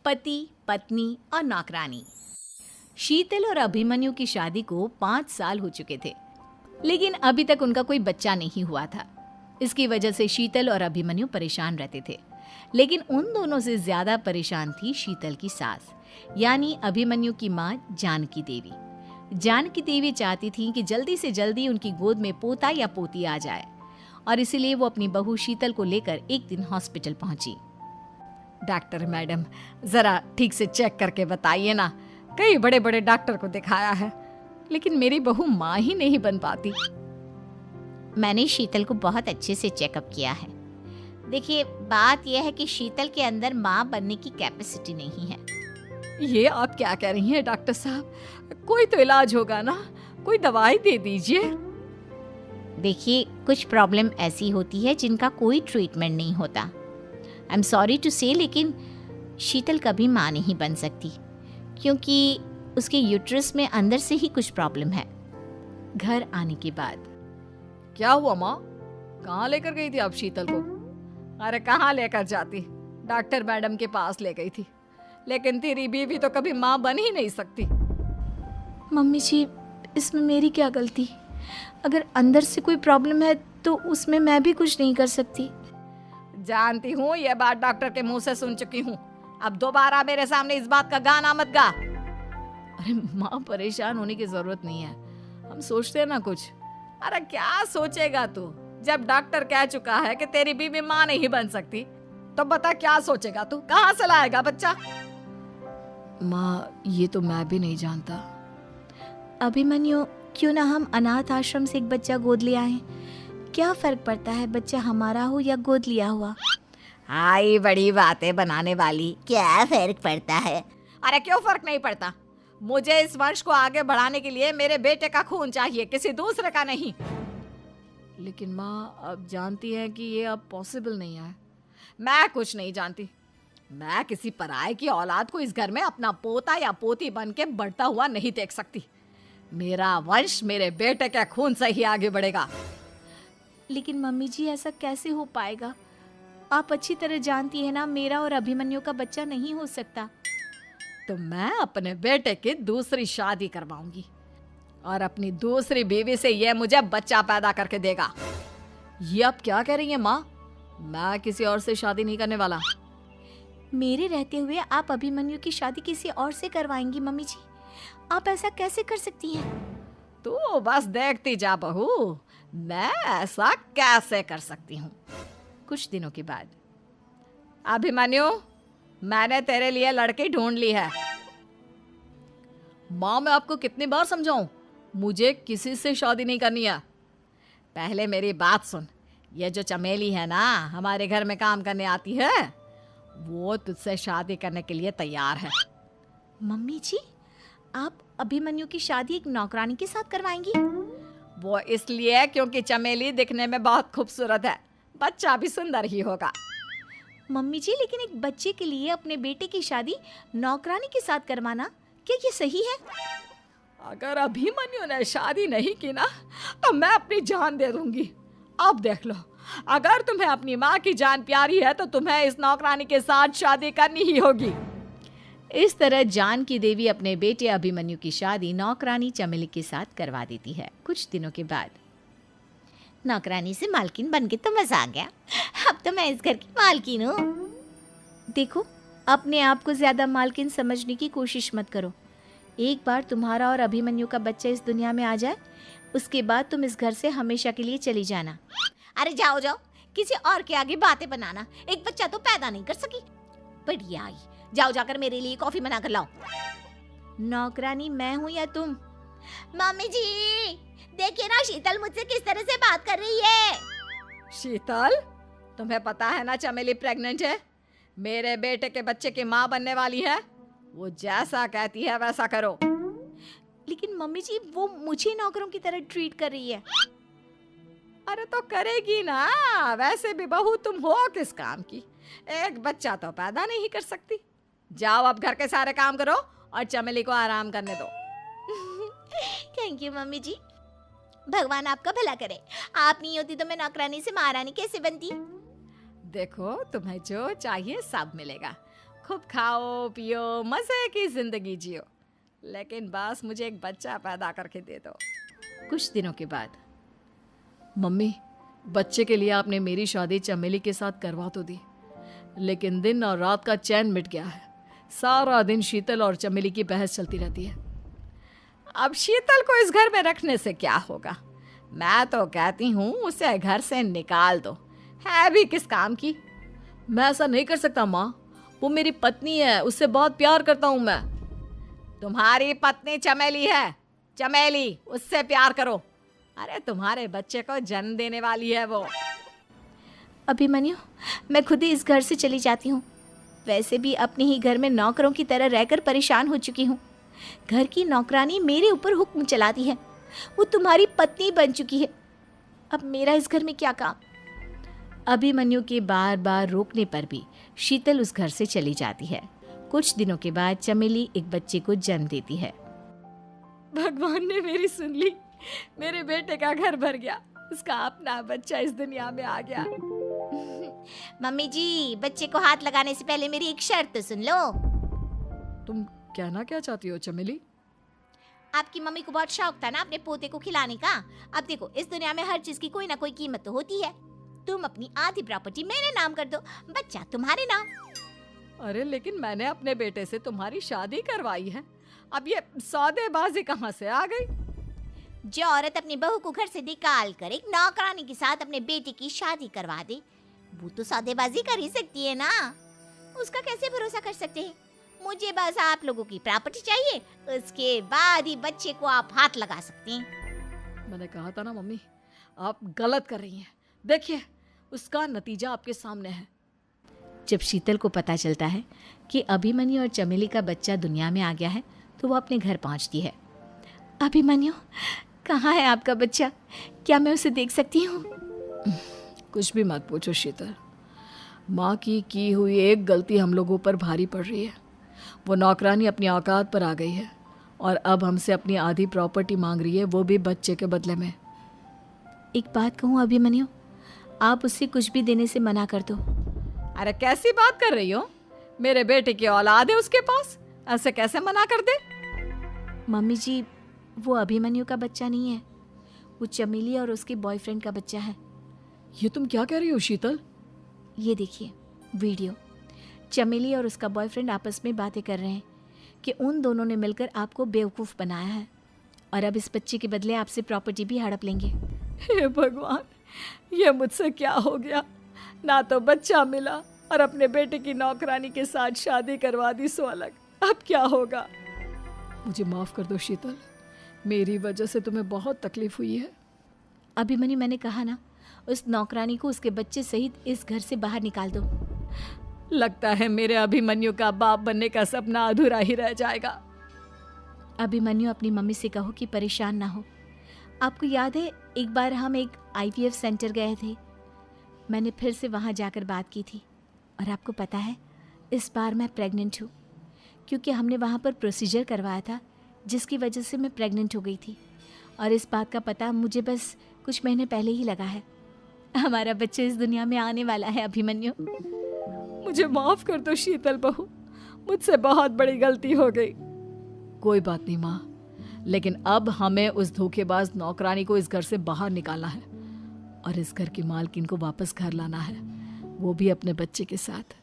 पति, पत्नी और नौकरानी। शीतल और अभिमन्यु की शादी को 5 साल हो चुके थे, लेकिन अभी तक उनका कोई बच्चा नहीं हुआ था। इसकी वजह से शीतल और अभिमन्यु परेशान रहते थे, लेकिन उन दोनों से ज्यादा परेशान थी शीतल की सास, यानी अभिमन्यु की माँ जानकी देवी। जानकी देवी चाहती थी कि जल्दी से जल्दी उनकी गोद में पोता या पोती आ जाए, और इसीलिए वो अपनी बहू शीतल को लेकर एक दिन हॉस्पिटल पहुंची। डॉक्टर मैडम, जरा ठीक से चेक करके बताइए ना। कई बड़े बड़े डॉक्टर को दिखाया है, लेकिन मेरी बहू माँ ही नहीं बन पाती। मैंने शीतल को बहुत अच्छे से चेकअप किया है। देखिए, बात यह है कि शीतल के अंदर माँ बनने की कैपेसिटी नहीं है। ये आप क्या कह रही हैं डॉक्टर साहब? कोई तो इलाज होगा ना, कोई दवाई दे दीजिए। देखिए, कुछ प्रॉब्लम ऐसी होती है जिनका कोई ट्रीटमेंट नहीं होता। आई एम सॉरी टू से, लेकिन शीतल कभी माँ नहीं बन सकती, क्योंकि उसके यूट्रस में अंदर से ही कुछ प्रॉब्लम है। घर आने के बाद क्या हुआ माँ? कहाँ लेकर गई थी आप शीतल को? अरे कहाँ लेकर जाती, डॉक्टर मैडम के पास ले गई थी, लेकिन तेरी बीवी तो कभी माँ बन ही नहीं सकती। मम्मी जी, इसमें मेरी क्या गलती? अगर अंदर से कोई प्रॉब्लम है तो उसमें मैं भी कुछ नहीं कर सकती। जानती हूँ, ये बात डॉक्टर के मुंह से सुन चुकी हूँ। अब दोबारा मेरे सामने इस बात का गाना मत गा। अरे माँ, परेशान होने की जरूरत नहीं है, हम सोचते हैं ना कुछ। अरे क्या सोचेगा तू? जब डॉक्टर कह चुका है कि तेरी बीवी माँ नहीं बन सकती, तो बता क्या सोचेगा तू? कहाँ से लाएगा बच्चा? माँ, ये तो मैं भी नहीं जानता। अभिमन्यु, क्यों ना हम अनाथ आश्रम से एक बच्चा गोद ले आए? क्या फर्क पड़ता है बच्चा हमारा हो या गोद लिया हुआ? आई बड़ी बातें बनाने वाली। क्या फर्क पड़ता है? अरे क्यों फर्क नहीं पड़ता? मुझे इस वंश को आगे बढ़ाने के लिए मेरे बेटे का खून चाहिए, किसी दूसरे का नहीं। लेकिन माँ, आप जानती हैं कि ये अब पॉसिबल नहीं है। मैं कुछ नहीं जानती। मैं किसी पराये की औलाद को इस घर में अपना पोता या पोती बन के बढ़ता हुआ नहीं देख सकती। मेरा वंश मेरे बेटे के खून से ही आगे बढ़ेगा। लेकिन मम्मी जी, ऐसा कैसे हो पाएगा? आप अच्छी तरह जानती है ना, मेरा और अभिमन्यु का बच्चा नहीं हो सकता। तो मैं अपने बेटे की दूसरी शादी करवाऊंगी, और अपनी दूसरी बीवी से ये मुझे बच्चा पैदा करके देगा। ये आप क्या कह रही हैं माँ? मैं किसी और से शादी नहीं करने वाला। मेरे रहते हुए आप अभिमन्यु की शादी किसी और से करवाएंगी? मम्मी जी, आप ऐसा कैसे कर सकती हैं? तू बस देखती जा बहू, मैं ऐसा कैसे कर सकती हूँ। कुछ दिनों के बाद, अभिमन्यु, मैंने तेरे लिए लड़की ढूंढ ली है। माँ, मैं आपको कितनी बार समझाऊं, मुझे किसी से शादी नहीं करनी है। पहले मेरी बात सुन। ये जो चमेली है ना, हमारे घर में काम करने आती है, वो तुझसे शादी करने के लिए तैयार है। मम्मी जी, आप अभिमन्यु की शादी एक नौकरानी के साथ करवाएंगी? वो इसलिए क्योंकि चमेली दिखने में बहुत खूबसूरत है, बच्चा भी सुंदर ही होगा। मम्मी जी, लेकिन एक बच्चे के लिए अपने बेटे की शादी नौकरानी के साथ करवाना, क्या ये सही है? अगर अभिमन्यु ने शादी नहीं की ना, तो मैं अपनी जान दे दूंगी। अब देख लो, अगर तुम्हें अपनी माँ की जान प्यारी है तो तुम्हें इस नौकरानी के साथ शादी करनी ही होगी। इस तरह जानकी देवी अपने बेटे अभिमन्यु की शादी नौकरानी चमेली के साथ करवा देती है। कुछ दिनों के बाद, नौकरानी से मालकिन बन के तो मजा आ गया। अब तो मैं इस घर की मालकिन हूँ। देखो, अपने आप को ज्यादा मालकिन समझने की कोशिश मत करो। एक बार तुम्हारा और अभिमन्यु का बच्चा इस दुनिया में आ जाए, उसके बाद तुम इस घर से हमेशा के लिए चली जाना। अरे जाओ जाओ, किसी और के आगे बातें बनाना। एक बच्चा तो पैदा नहीं कर सकी, बढ़िया आई। जाओ जाकर मेरे लिए कॉफी बना कर लाओ। नौकरानी मैं हूँ या तुम? मम्मी जी, देखिए ना शीतल मुझसे किस तरह से बात कर रही है। शीतल, तुम्हें पता है ना चमेली प्रेग्नेंट है, मेरे बेटे के बच्चे की माँ बनने वाली है। वो जैसा कहती है वैसा करो। लेकिन मम्मी जी, वो मुझे नौकरों की तरह ट्रीट कर रही है। अरे तो करेगी ना, वैसे भी बहू तुम हो किस काम की, एक बच्चा तो पैदा नहीं कर सकती। जाओ अब घर के सारे काम करो और चमेली को आराम करने दो। थैंक यू मम्मी जी, भगवान आपका भला करे। आप नहीं होती तो मैं नौकरानी से महारानी कैसे बनती। देखो, तुम्हें जो चाहिए सब मिलेगा, खूब खाओ पियो, मजे की जिंदगी जियो, लेकिन बस मुझे एक बच्चा पैदा करके दे दो। कुछ दिनों के बाद, मम्मी, बच्चे के लिए आपने मेरी शादी चमेली के साथ करवा तो दी, लेकिन दिन और रात का चैन मिट गया है। सारा दिन शीतल और चमेली की बहस चलती रहती है। अब शीतल को इस घर में रखने से क्या होगा? मैं तो कहती हूँ उसे घर से निकाल दो, है भी किस काम की। मैं ऐसा नहीं कर सकता माँ, वो मेरी पत्नी है, उससे बहुत प्यार करता हूँ मैं। तुम्हारी पत्नी चमेली है, चमेली, उससे प्यार करो। अरे तुम्हारे बच्चे को जन्म देने वाली है वो। अभिमन्यु, मैं खुद ही इस घर से चली जाती हूँ। वैसे भी अपने ही घर में नौकरों की तरह रहकर परेशान हो चुकी हूँ। घर की नौकरानी मेरे ऊपर हुक्म चलाती है, वो तुम्हारी पत्नी बन चुकी है। अब मेरा इस घर में क्या काम? अभिमन्यु के बार बार रोकने पर भी शीतल उस घर से चली जाती है। कुछ दिनों के बाद चमेली एक बच्चे को जन्म देती है। भगवान ने मेरी सुन ली, मेरे बेटे का घर भर गया, उसका अपना बच्चा इस दुनिया में आ गया। मम्मी जी, बच्चे को हाथ लगाने से पहले मेरी एक शर्त तो सुन लो। तुम कहना क्या चाहती हो चमेली? आपकी मम्मी को बहुत शौक था ना अपने पोते को खिलाने का। अब देखो, इस दुनिया में हर चीज की कोई ना कोई कीमत तो होती है। तुम अपनी आधी प्रॉपर्टी मेरे नाम कर दो, बच्चा तुम्हारे नाम। अरे लेकिन मैंने अपने बेटे से तुम्हारी शादी करवाई है, अब ये सौदेबाजी कहाँ से आ गई? जो औरत अपनी बहू को घर से निकाल कर एक नौकरानी के साथ अपने बेटे की शादी करवा दे, वो तो सौदेबाजी कर ही सकती है ना। उसका कैसे भरोसा कर सकते हैं? मुझे बस आप लोगों की प्रॉपर्टी चाहिए, उसके बाद ही बच्चे को आप हाथ लगा सकते हैं। मैंने कहा था ना मम्मी, आप गलत कर रही हैं। देखिए, उसका नतीजा आपके सामने है। जब शीतल को पता चलता है कि अभिमन्यु और चमेली का बच्चा दुनिया में आ गया है, तो वो अपने घर पहुंचती है। अभिमन्यु, कहाँ है आपका बच्चा? क्या मैं उसे देख सकती हूँ? कुछ भी मत पूछो शीतल, माँ की हुई एक गलती हम लोगों पर भारी पड़ रही है। वो नौकरानी अपनी औकात पर आ गई है और अब हमसे अपनी आधी प्रॉपर्टी मांग रही है, वो भी बच्चे के बदले में। एक बात कहूँ अभिमन्यु, आप उससे कुछ भी देने से मना कर दो। अरे कैसी बात कर रही हो? मेरे बेटे की औलाद है उसके पास, ऐसे कैसे मना कर दे? मम्मी जी, वो अभिमन्यु का बच्चा नहीं है, वो चमेली और उसके बॉयफ्रेंड का बच्चा है। ये तुम क्या कह रही हो शीतल? ये देखिए वीडियो, चमेली और उसका बॉयफ्रेंड आपस में बातें कर रहे हैं कि उन दोनों ने मिलकर आपको बेवकूफ़ बनाया है और अब इस बच्चे के बदले आपसे प्रॉपर्टी भी हड़प लेंगे। हे भगवान, ये मुझसे क्या हो गया? ना तो बच्चा मिला और अपने बेटे की नौकरानी के साथ शादी करवा दी सो अलग। अब क्या होगा? मुझे माफ़ कर दो शीतल, मेरी वजह से तुम्हें बहुत तकलीफ हुई है। अभिमन्यु, मैंने कहा ना, उस नौकरानी को उसके बच्चे सहित इस घर से बाहर निकाल दो। लगता है मेरे अभिमन्यु का बाप बनने का सपना अधूरा ही रह जाएगा। अभिमन्यु, अपनी मम्मी से कहो कि परेशान ना हो। आपको याद है, एक बार हम एक IVF सेंटर गए थे, मैंने फिर से वहाँ जाकर बात की थी और आपको पता है, इस बार मैं प्रेग्नेंट हूँ, क्योंकि हमने वहाँ पर प्रोसीजर करवाया था जिसकी वजह से मैं प्रेग्नेंट हो गई थी और इस बात का पता मुझे बस कुछ महीने पहले ही लगा है। हमारा बच्चा इस दुनिया में आने वाला है अभिमन्यु। मुझे माफ कर दो शीतल बहू, मुझसे बहुत बड़ी गलती हो गई। कोई बात नहीं माँ, लेकिन अब हमें उस धोखेबाज नौकरानी को इस घर से बाहर निकालना है और इस घर की मालकिन को वापस घर लाना है, वो भी अपने बच्चे के साथ।